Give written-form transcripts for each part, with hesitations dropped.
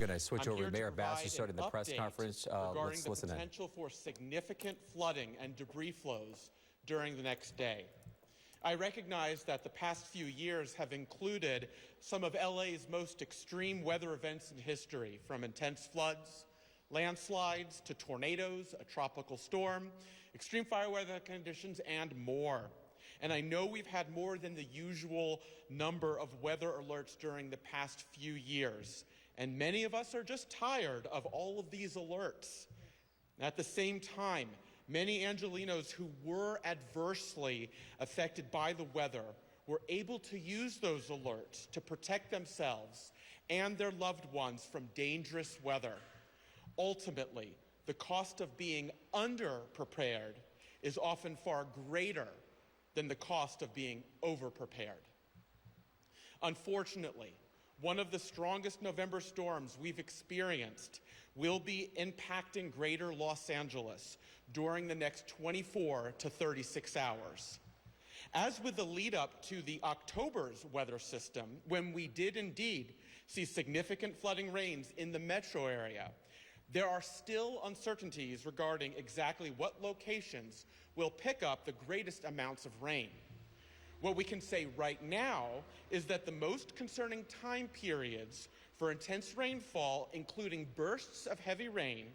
We're going to switch over to Mayor Bass, who started the press conference. Regarding Let's listen the in. potential for significant flooding and debris flows during the next day. I recognize that the past few years have included some of LA's most extreme weather events in history, from intense floods, landslides, to tornadoes, a tropical storm, extreme fire weather conditions, and more. And I know we've had more than the usual number of weather alerts during the past few years. And many of us are just tired of all of these alerts. At the same time, many Angelenos who were adversely affected by the weather were able to use those alerts to protect themselves and their loved ones from dangerous weather. Ultimately, the cost of being underprepared is often far greater than the cost of being overprepared. Unfortunately, one of the strongest November storms we've experienced will be impacting greater Los Angeles during the next 24 to 36 hours. As with the lead up to the October's weather system, when we did indeed see significant flooding rains in the metro area, there are still uncertainties regarding exactly what locations will pick up the greatest amounts of rain. What we can say right now is that the most concerning time periods for intense rainfall, including bursts of heavy rain,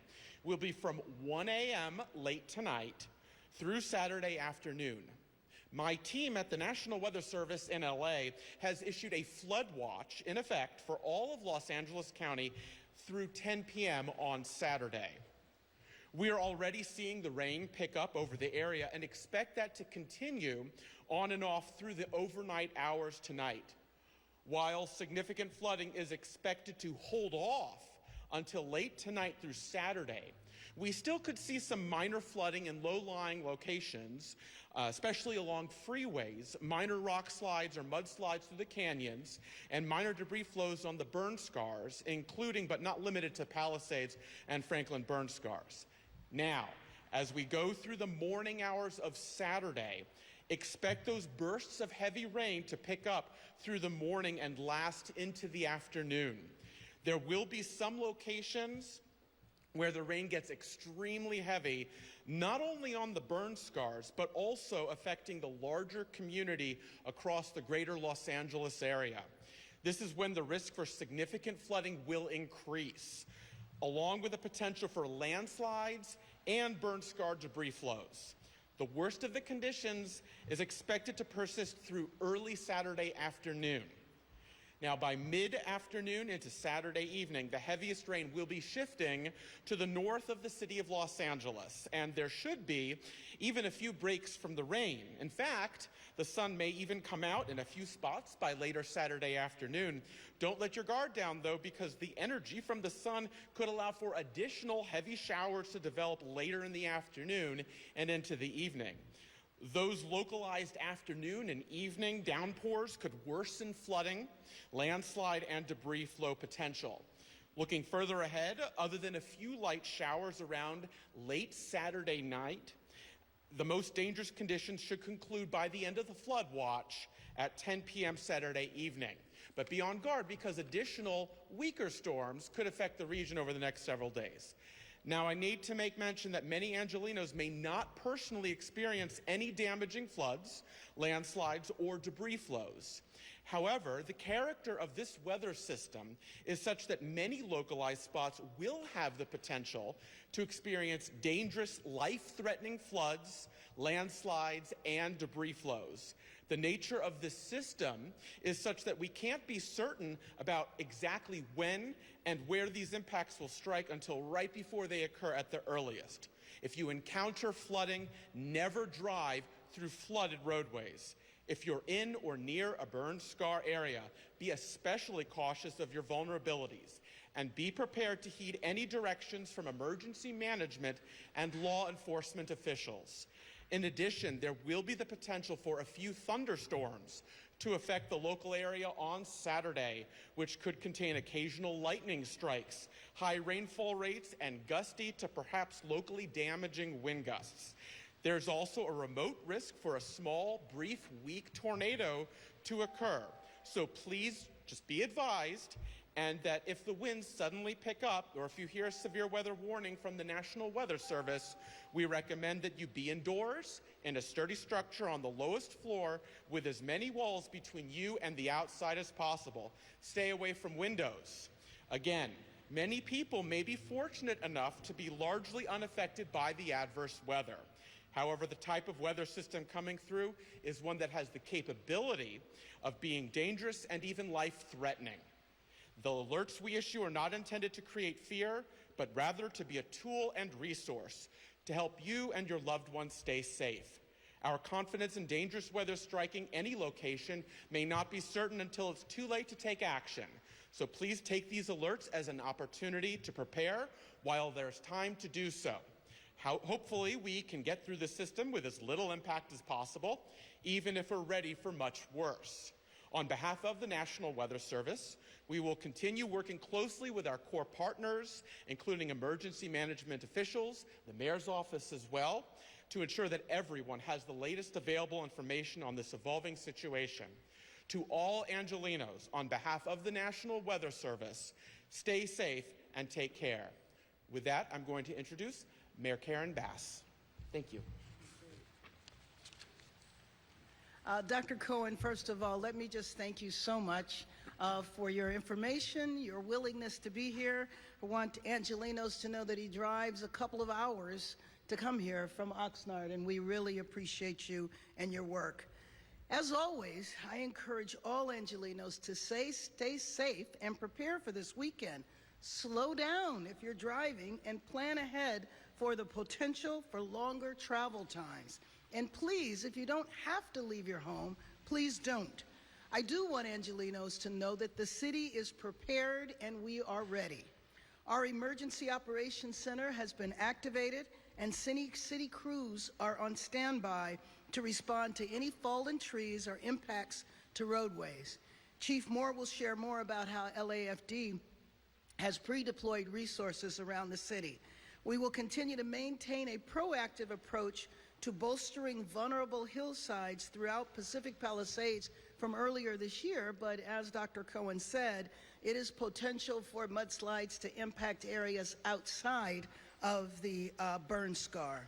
will be from 1 a.m. late tonight through Saturday afternoon. My team at the National Weather Service in LA has issued a flood watch in effect for all of Los Angeles County through 10 p.m. on Saturday. We are already seeing the rain pick up over the area and expect that to continue on and off through the overnight hours tonight. While significant flooding is expected to hold off until late tonight through Saturday, we still could see some minor flooding in low-lying locations, especially along freeways, minor rock slides or mudslides through the canyons, and minor debris flows on the burn scars, including but not limited to Palisades and Franklin burn scars. Now, as we go through the morning hours of Saturday, expect those bursts of heavy rain to pick up through the morning and last into the afternoon. There will be some locations where the rain gets extremely heavy, not only on the burn scars, but also affecting the larger community across the greater Los Angeles area. This is when the risk for significant flooding will increase, along with the potential for landslides and burn scar debris flows. The worst of the conditions is expected to persist through early Saturday afternoon. Now, by mid-afternoon into Saturday evening, the heaviest rain will be shifting to the north of the city of Los Angeles, and there should be even a few breaks from the rain. In fact, the sun may even come out in a few spots by later Saturday afternoon. Don't let your guard down, though, because the energy from the sun could allow for additional heavy showers to develop later in the afternoon and into the evening. Those localized afternoon and evening downpours could worsen flooding, landslide, and debris flow potential. Looking further ahead, other than a few light showers around late Saturday night, the most dangerous conditions should conclude by the end of the flood watch at 10 p.m. Saturday evening. But be on guard because additional weaker storms could affect the region over the next several days. Now, I need to make mention that many Angelenos may not personally experience any damaging floods, landslides, or debris flows. However, the character of this weather system is such that many localized spots will have the potential to experience dangerous, life-threatening floods, landslides, and debris flows. The nature of this system is such that we can't be certain about exactly when and where these impacts will strike until right before they occur at the earliest. If you encounter flooding, never drive through flooded roadways. If you're in or near a burn scar area, be especially cautious of your vulnerabilities and be prepared to heed any directions from emergency management and law enforcement officials. In addition, there will be the potential for a few thunderstorms to affect the local area on Saturday, which could contain occasional lightning strikes, high rainfall rates, and gusty to perhaps locally damaging wind gusts. There's also a remote risk for a small, brief, weak tornado to occur. So please just be advised and that if the winds suddenly pick up, or if you hear a severe weather warning from the National Weather Service, we recommend that you be indoors in a sturdy structure on the lowest floor with as many walls between you and the outside as possible. Stay away from windows. Again, many people may be fortunate enough to be largely unaffected by the adverse weather. However, the type of weather system coming through is one that has the capability of being dangerous and even life-threatening. The alerts we issue are not intended to create fear, but rather to be a tool and resource to help you and your loved ones stay safe. Our confidence in dangerous weather striking any location may not be certain until it's too late to take action. So please take these alerts as an opportunity to prepare while there's time to do so. Hopefully, we can get through the system with as little impact as possible, even if we're ready for much worse. On behalf of the National Weather Service, we will continue working closely with our core partners, including emergency management officials, the mayor's office as well, to ensure that everyone has the latest available information on this evolving situation. To all Angelenos, on behalf of the National Weather Service, stay safe and take care. With that, I'm going to introduce Mayor Karen Bass. Thank you. Dr. Cohen, first of all, let me just thank you so much for your information, your willingness to be here. I want Angelenos to know that he drives a couple of hours to come here from Oxnard, and we really appreciate you and your work. As always, I encourage all Angelenos to stay safe and prepare for this weekend. Slow down if you're driving and plan ahead for the potential for longer travel times. And please, if you don't have to leave your home, please don't. I do want Angelenos to know that the city is prepared and we are ready. Our Emergency Operations Center has been activated and city crews are on standby to respond to any fallen trees or impacts to roadways. Chief Moore will share more about how LAFD has pre-deployed resources around the city. We will continue to maintain a proactive approach to bolstering vulnerable hillsides throughout Pacific Palisades from earlier this year, but as Dr. Cohen said, it is potential for mudslides to impact areas outside of the burn scar.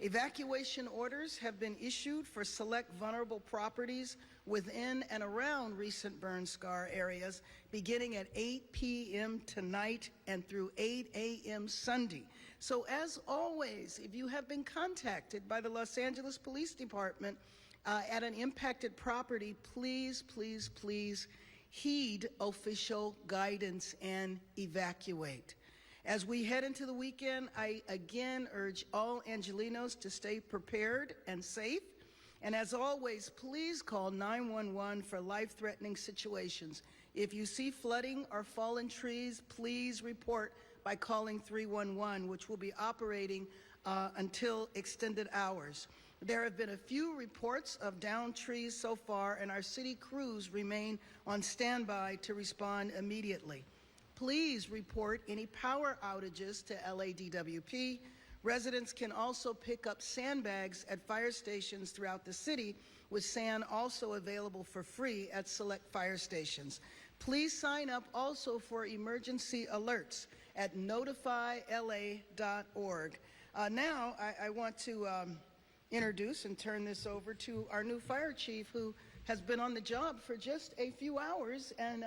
Evacuation orders have been issued for select vulnerable properties within and around recent burn scar areas beginning at 8 p.m. tonight and through 8 a.m. Sunday. So as always, if you have been contacted by the Los Angeles Police Department at an impacted property, please, please, please heed official guidance and evacuate. As we head into the weekend, I again urge all Angelenos to stay prepared and safe. And as always, please call 911 for life-threatening situations. If you see flooding or fallen trees, please report by calling 311, which will be operating until extended hours. There have been a few reports of downed trees so far, and our city crews remain on standby to respond immediately. Please report any power outages to LADWP. Residents can also pick up sandbags at fire stations throughout the city, with sand also available for free at select fire stations. Please sign up also for emergency alerts at notifyla.org. Now, I want to introduce and turn this over to our new fire chief, who has been on the job for just a few hours, and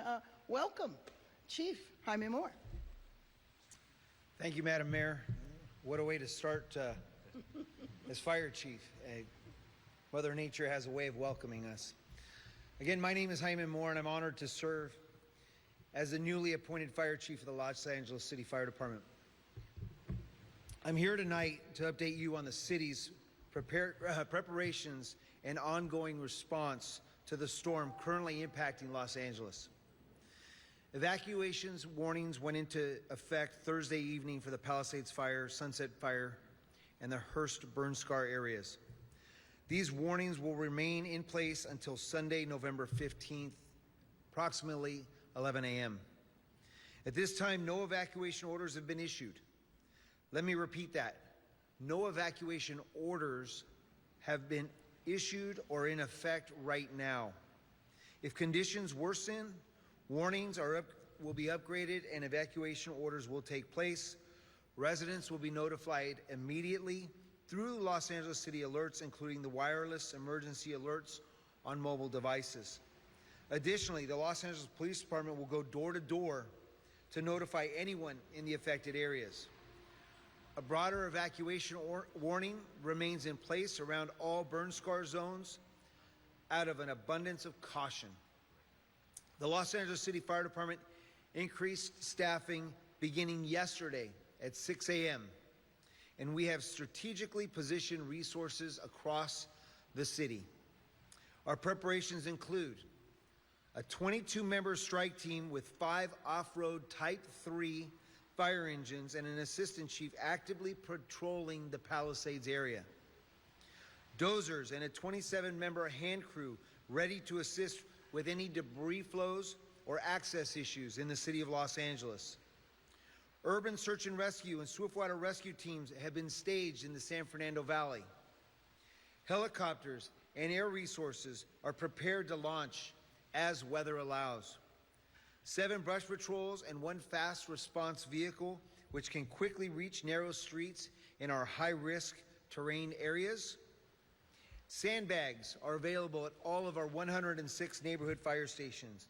welcome, Chief Jaime Moore. Thank you, Madam Mayor. What a way to start as fire chief. Mother Nature has a way of welcoming us. Again, my name is Jaime Moore, and I'm honored to serve as the newly appointed fire chief of the Los Angeles City Fire Department. I'm here tonight to update you on the city's preparations and ongoing response to the storm currently impacting Los Angeles. Evacuations warnings went into effect Thursday evening for the Palisades Fire, Sunset Fire, and the Hearst burn scar areas. These warnings will remain in place until Sunday, November 15th, approximately 11 a.m. At this time, no evacuation orders have been issued. Let me repeat that. No evacuation orders have been issued or in effect right now. If conditions worsen, warnings are will be upgraded and evacuation orders will take place. Residents will be notified immediately through Los Angeles City alerts, including the wireless emergency alerts on mobile devices. Additionally, the Los Angeles Police Department will go door to door to notify anyone in the affected areas. A broader evacuation warning remains in place around all burn scar zones out of an abundance of caution. The Los Angeles City Fire Department increased staffing beginning yesterday at 6 a.m., and we have strategically positioned resources across the city. Our preparations include a 22-member strike team with 5 off-road Type 3 fire engines and an assistant chief actively patrolling the Palisades area. Dozers and a 27-member hand crew ready to assist with any debris flows or access issues in the city of Los Angeles. Urban search and rescue and swiftwater rescue teams have been staged in the San Fernando Valley. Helicopters and air resources are prepared to launch as weather allows. 7 brush patrols and 1 fast response vehicle, which can quickly reach narrow streets in our high-risk terrain areas. Sandbags are available at all of our 106 neighborhood fire stations.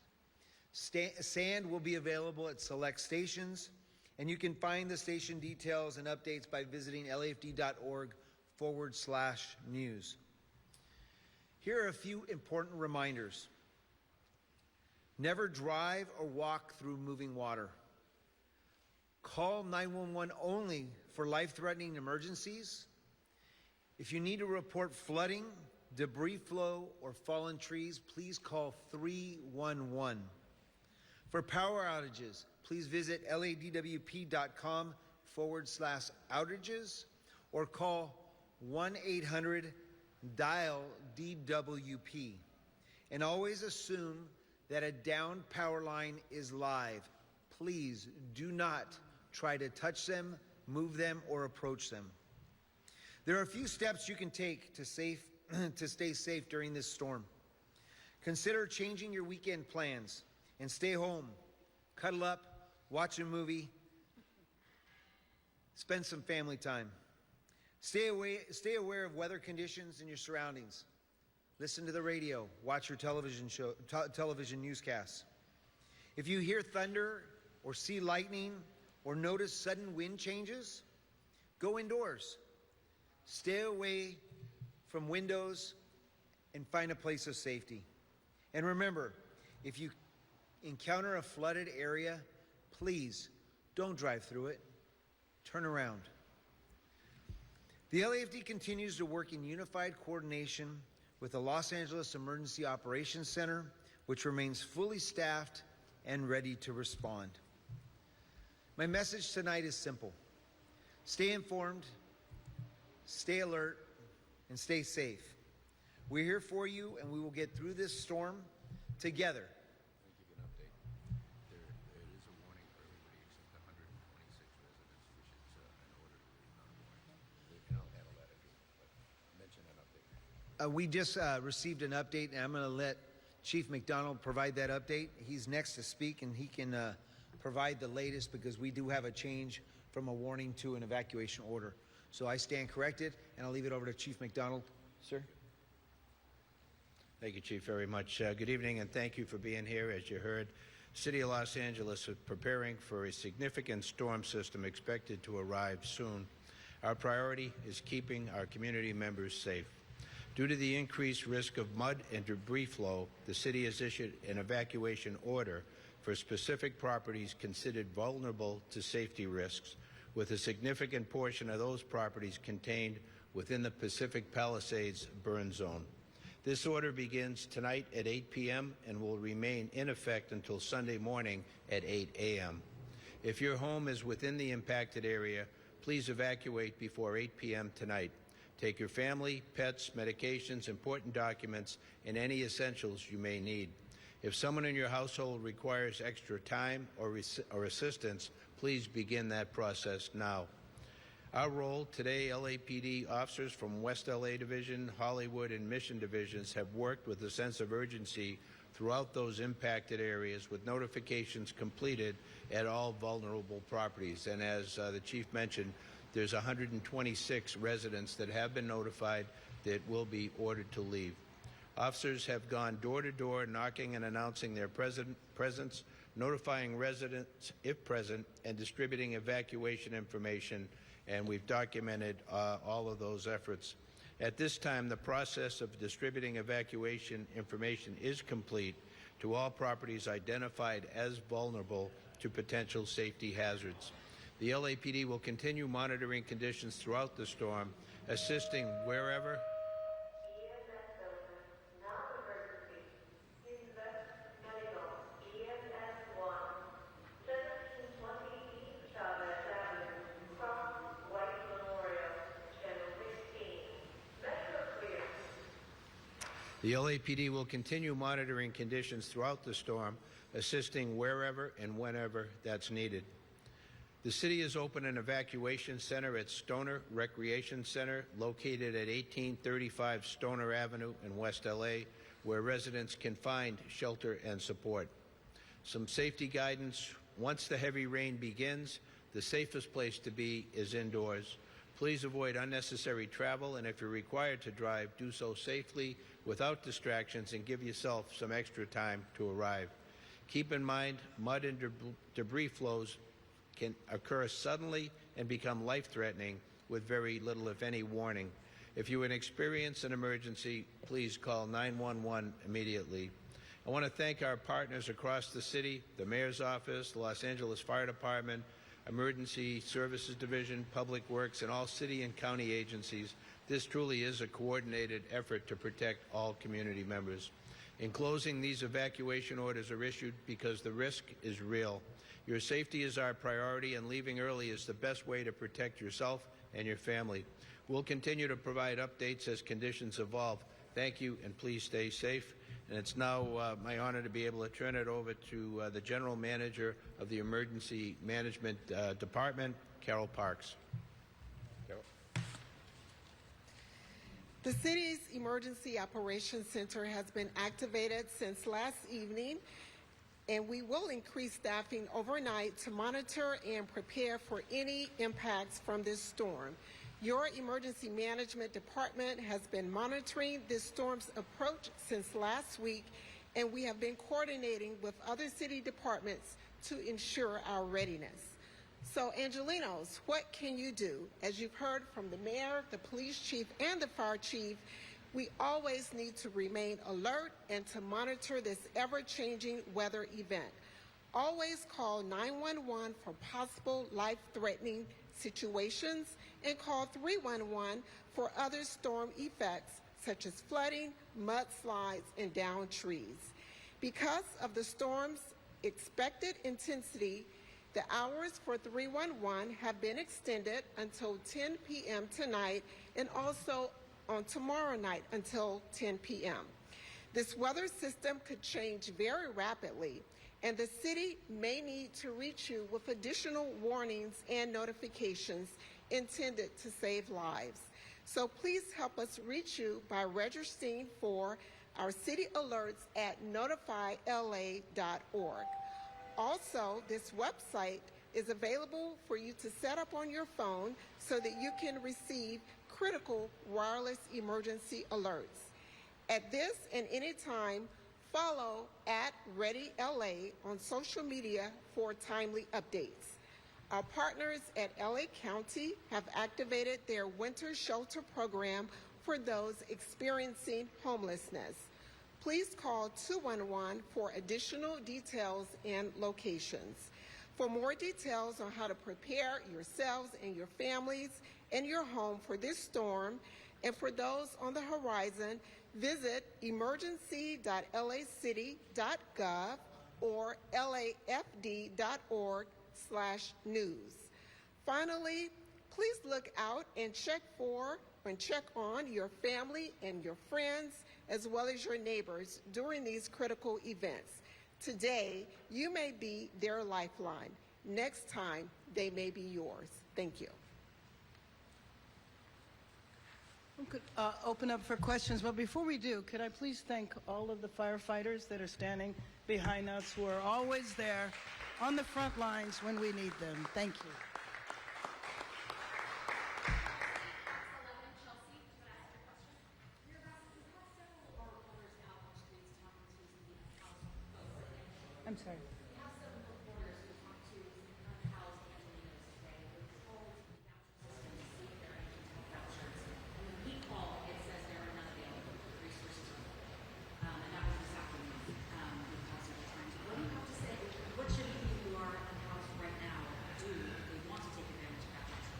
Sand will be available at select stations, and you can find the station details and updates by visiting LAFD.org/news. Here are a few important reminders. Never drive or walk through moving water. Call 911 only for life-threatening emergencies. If you need to report flooding, debris flow, or fallen trees, please call 311. For power outages, please visit ladwp.com/outages or call 1-800-DIAL-DWP. And always assume that a downed power line is live. Please do not try to touch them, move them, or approach them. There are a few steps you can take to stay safe during this storm. Consider changing your weekend plans and stay home. Cuddle up, watch a movie, spend some family time. Stay aware of weather conditions in your surroundings. Listen to the radio, watch your television newscasts. If you hear thunder or see lightning or notice sudden wind changes, go indoors. Stay away from windows and find a place of safety. And remember, if you encounter a flooded area, please don't drive through it. Turn around. The LAFD continues to work in unified coordination with the Los Angeles Emergency Operations Center, which remains fully staffed and ready to respond. My message tonight is simple. Stay informed, stay alert, and stay safe. We're here for you, and we will get through this storm together. Let me give you an update. There is a warning for everybody except 126 residents, which is an order to leave, not a warning. And I'll handle that if you mention an update. We just received an update, and I'm going to let Chief McDonald provide that update. He's next to speak, and he can provide the latest because we do have a change from a warning to an evacuation order. So I stand corrected, and I'll leave it over to Chief McDonald. Sir? Thank you, Chief, very much. Good evening, and thank you for being here. As you heard, City of Los Angeles is preparing for a significant storm system expected to arrive soon. Our priority is keeping our community members safe. Due to the increased risk of mud and debris flow, the city has issued an evacuation order for specific properties considered vulnerable to safety risks, with a significant portion of those properties contained within the Pacific Palisades burn zone. This order begins tonight at 8 p.m. and will remain in effect until Sunday morning at 8 a.m. If your home is within the impacted area, please evacuate before 8 p.m. tonight. Take your family, pets, medications, important documents, and any essentials you may need. If someone in your household requires extra time or assistance, please begin that process now. Our role today, LAPD officers from West LA Division, Hollywood, and Mission Divisions have worked with a sense of urgency throughout those impacted areas with notifications completed at all vulnerable properties. And as the Chief mentioned, there's 126 residents that have been notified that will be ordered to leave. Officers have gone door to door, knocking and announcing their presence, notifying residents if present, and distributing evacuation information, and we've documented all of those efforts. At this time, the process of distributing evacuation information is complete to all properties identified as vulnerable to potential safety hazards. The LAPD will continue monitoring conditions throughout the storm, assisting wherever The LAPD will continue monitoring conditions throughout the storm, assisting wherever and whenever that's needed. The city has opened an evacuation center at Stoner Recreation Center, located at 1835 Stoner Avenue in West LA, where residents can find shelter and support. Some safety guidance: once the heavy rain begins, the safest place to be is indoors. Please avoid unnecessary travel, and if you're required to drive, do so safely without distractions and give yourself some extra time to arrive. Keep in mind, mud and debris flows can occur suddenly and become life-threatening with very little, if any, warning. If you experience an emergency, please call 911 immediately. I want to thank our partners across the city, the Mayor's Office, the Los Angeles Fire Department, Emergency Services Division, Public Works, and all city and county agencies. This truly is a coordinated effort to protect all community members. In closing, these evacuation orders are issued because the risk is real. Your safety is our priority, and leaving early is the best way to protect yourself and your family. We'll continue to provide updates as conditions evolve. Thank you, and please stay safe. And it's now my honor to be able to turn it over to the General Manager of the Emergency Management Department, Carol Parks. Carol. The city's Emergency Operations Center has been activated since last evening, and we will increase staffing overnight to monitor and prepare for any impacts from this storm. Your Emergency Management Department has been monitoring this storm's approach since last week, and we have been coordinating with other city departments to ensure our readiness. So, Angelenos, what can you do? As you've heard from the mayor, the police chief, and the fire chief, we always need to remain alert and to monitor this ever-changing weather event. Always call 911 for possible life-threatening situations, and call 311 for other storm effects such as flooding, mudslides, and downed trees. Because of the storm's expected intensity, the hours for 311 have been extended until 10 p.m. tonight, and also on tomorrow night until 10 p.m. This weather system could change very rapidly, and the city may need to reach you with additional warnings and notifications intended to save lives. So please help us reach you by registering for our city alerts at notifyla.org. Also, this website is available for you to set up on your phone so that you can receive critical wireless emergency alerts. At this and any time, follow @ReadyLA on social media for timely updates. Our partners at LA County have activated their winter shelter program for those experiencing homelessness. Please call 211 for additional details and locations. For more details on how to prepare yourselves and your families and your home for this storm, and for those on the horizon, visit emergency.lacity.gov or lafd.org/news. Finally, please look out and check on your family and your friends, as well as your neighbors during these critical events. Today, you may be their lifeline. Next time, they may be yours. Thank you. We could open up for questions, but before we do, could I please thank all of the firefighters that are standing behind us who are always there on the front lines when we need them. Thank you. I'm sorry.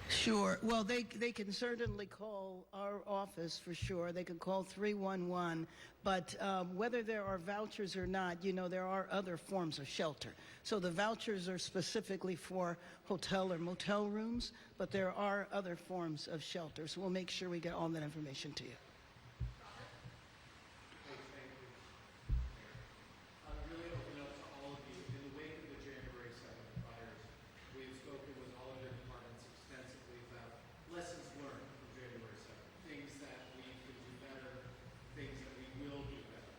Sure. Well, they can certainly call our office for sure. They can call 311. But whether there are vouchers or not, you know, there are other forms of shelter. So the vouchers are specifically for hotel or motel rooms, but there are other forms of shelter. So we'll make sure we get all that information to you. Really open up to all of you. In the wake of the January 7th fires, we've spoken with all of your departments extensively about lessons learned from January 7th, things that we can do better, things that we will do better.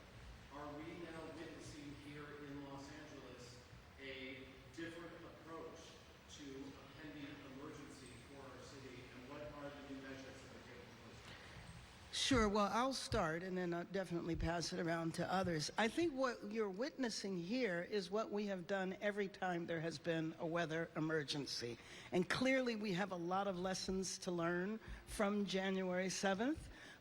Are we now witnessing here in Los Angeles a different approach to a pending emergency for our city, and what are the new measures that are taking place? Sure. Well, I'll start and then I'll definitely pass it around to others. I think what you're witnessing here is what we have done every time there has been a weather emergency. And clearly we have a lot of lessons to learn from January 7th.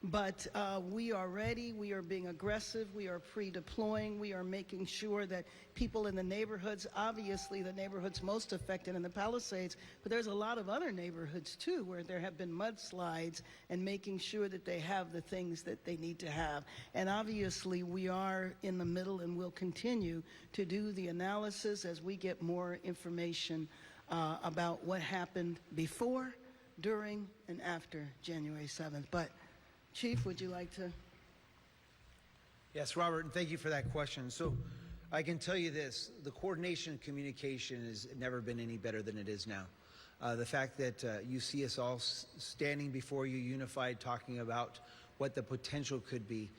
But we are ready, we are being aggressive, we are pre-deploying, we are making sure that people in the neighborhoods, obviously the neighborhoods most affected in the Palisades, but there's a lot of other neighborhoods too where there have been mudslides, and making sure that they have the things that they need to have. And obviously we are in the middle and will continue to do the analysis as we get more information about what happened before, during, and after January 7th. But Chief, would you like to? Yes, Robert, and thank you for that question. So I can tell you this, the coordination and communication has never been any better than it is now. The fact that you see us all standing before you unified, talking about what the potential could be.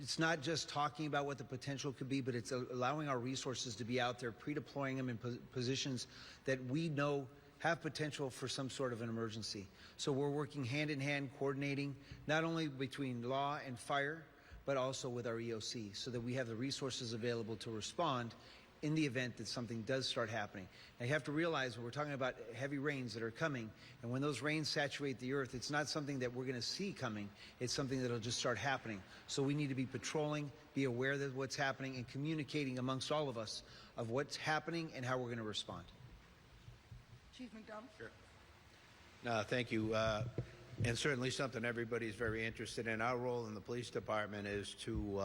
It's not just talking about what the potential could be, but it's allowing our resources to be out there, pre-deploying them in positions that we know have potential for some sort of an emergency. So we're working hand in hand, coordinating, not only between law and fire, but also with our EOC, so that we have the resources available to respond in the event that something does start happening. And you have to realize when we're talking about heavy rains that are coming, and when those rains saturate the earth, it's not something that we're gonna see coming, it's something that'll just start happening. So we need to be patrolling, be aware of what's happening, and communicating amongst all of us of what's happening and how we're gonna respond. Chief McDonald? Sure. No, thank you. And certainly something everybody's very interested in. Our role in the police department is to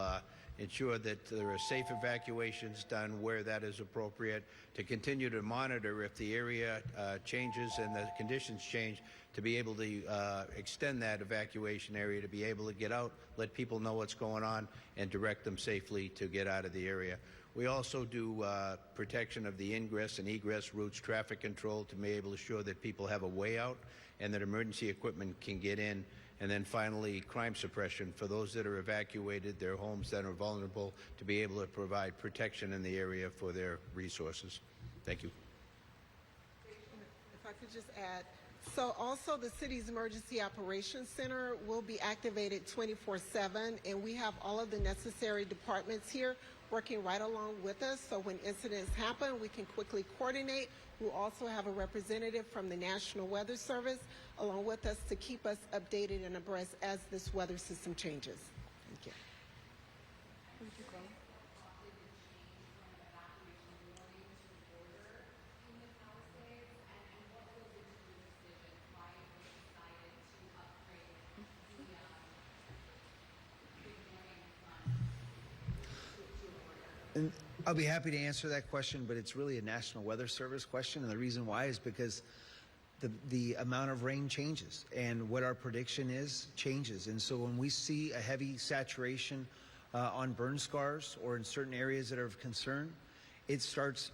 ensure that there are safe evacuations done where that is appropriate, to continue to monitor if the area changes and the conditions change, to be able to extend that evacuation area, to be able to get out, let people know what's going on, and direct them safely to get out of the area. We also do protection of the ingress and egress routes, traffic control, to be able to ensure that people have a way out and that emergency equipment can get in. And then finally, crime suppression for those that are evacuated, their homes that are vulnerable, to be able to provide protection in the area for their resources. Thank you. If I could just add, so also the city's Emergency Operations Center will be activated 24/7, and we have all of the necessary departments here working right along with us, so when incidents happen, we can quickly coordinate. We'll also have a representative from the National Weather Service along with us to keep us updated and abreast as this weather system changes. Thank you. And I'll be happy to answer that question, but it's really a National Weather Service question, and the reason why is because the amount of rain changes, and what our prediction is changes. And so when we see a heavy saturation on burn scars or in certain areas that are of concern, it starts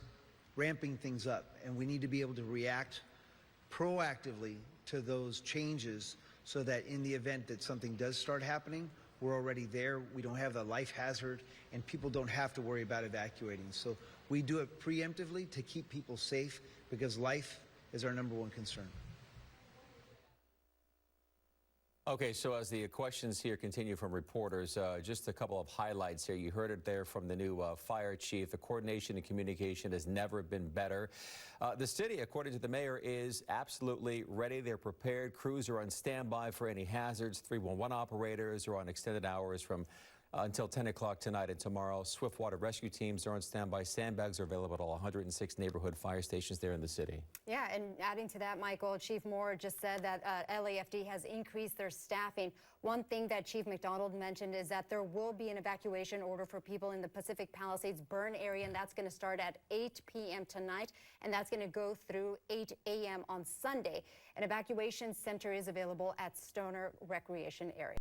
ramping things up, and we need to be able to react proactively to those changes so that in the event that something does start happening, we're already there. We don't have the life hazard, and people don't have to worry about evacuating. So we do it preemptively to keep people safe because life is our #1 concern. Okay, so as the questions here continue from reporters, just a couple of highlights here. You heard it there from the new fire chief. The coordination and communication has never been better. The city, according to the mayor, is absolutely ready. They're prepared. Crews are on standby for any hazards. 311 operators are on extended hours from until 10 o'clock tonight and tomorrow. Swiftwater rescue teams are on standby. Sandbags are available at all 106 neighborhood fire stations there in the city. Yeah, and adding to that, Michael, Chief Moore just said that LAFD has increased their staffing. One thing that Chief McDonald mentioned is that there will be an evacuation order for people in the Pacific Palisades burn area, and that's going to start at 8 p.m. tonight, and that's going to go through 8 a.m. on Sunday. An evacuation center is available at Stoner Recreation Area.